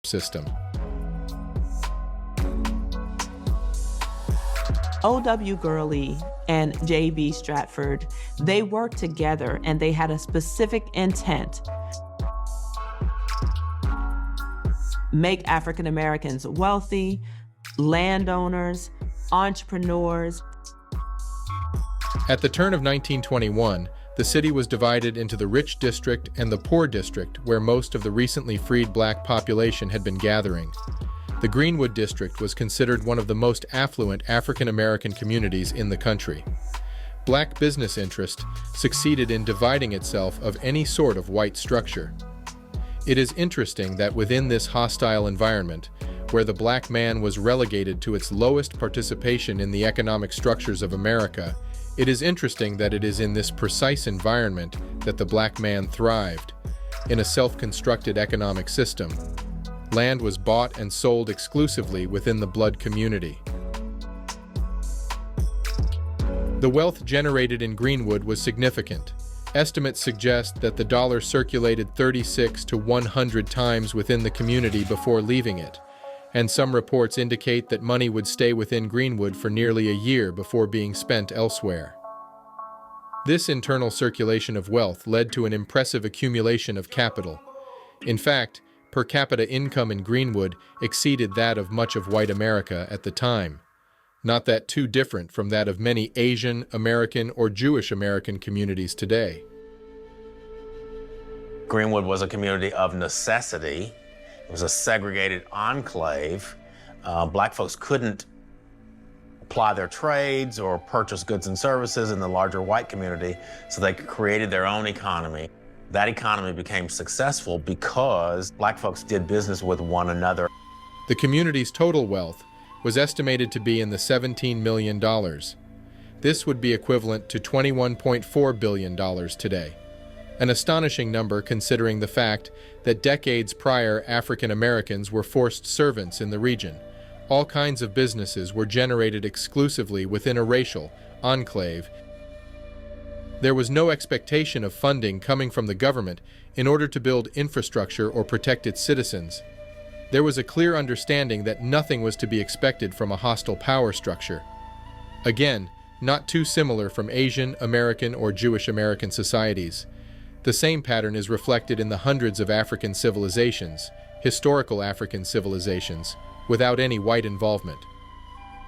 system. O.W. Gurley and J.B. Stratford, they worked together and they had a specific intent: make African Americans wealthy, landowners, entrepreneurs. At the turn of 1921, the city was divided into the rich district and the poor district, where most of the recently freed black population had been gathering. The Greenwood district was considered one of the most affluent African American communities in the country. Black business interest succeeded in dividing itself of any sort of white structure. It is interesting that within this hostile environment, where the black man was relegated to its lowest participation in the economic structures of America, it is interesting that it is in this precise environment that the black man thrived. In a self-constructed economic system, land was bought and sold exclusively within the blood community. The wealth generated in Greenwood was significant. Estimates suggest that the dollar circulated 36 to 100 times within the community before leaving it, and some reports indicate that money would stay within Greenwood for nearly a year before being spent elsewhere. This internal circulation of wealth led to an impressive accumulation of capital. In fact, per capita income in Greenwood exceeded that of much of white America at the time, not that too different from that of many Asian American or Jewish American communities today. Greenwood was a community of necessity. It was a segregated enclave. Black folks couldn't apply their trades or purchase goods and services in the larger white community, so they created their own economy. That economy became successful because black folks did business with one another. The community's total wealth was estimated to be in the $17 million. This would be equivalent to $21.4 billion today. An astonishing number considering the fact that decades prior African Americans were forced servants in the region. All kinds of businesses were generated exclusively within a racial enclave. There was no expectation of funding coming from the government in order to build infrastructure or protect its citizens. There was a clear understanding that nothing was to be expected from a hostile power structure. Again, not too similar from Asian American or Jewish American societies. The same pattern is reflected in the hundreds of African civilizations, historical African civilizations, without any white involvement.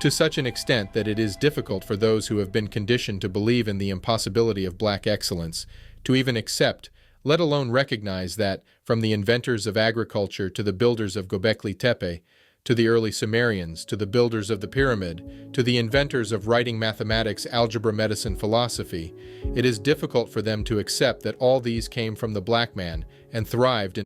To such an extent that it is difficult for those who have been conditioned to believe in the impossibility of black excellence to even accept, let alone recognize that, from the inventors of agriculture to the builders of Göbekli Tepe, to the early Sumerians, to the builders of the pyramid, to the inventors of writing mathematics, algebra, medicine, philosophy, it is difficult for them to accept that all these came from the black man and thrived in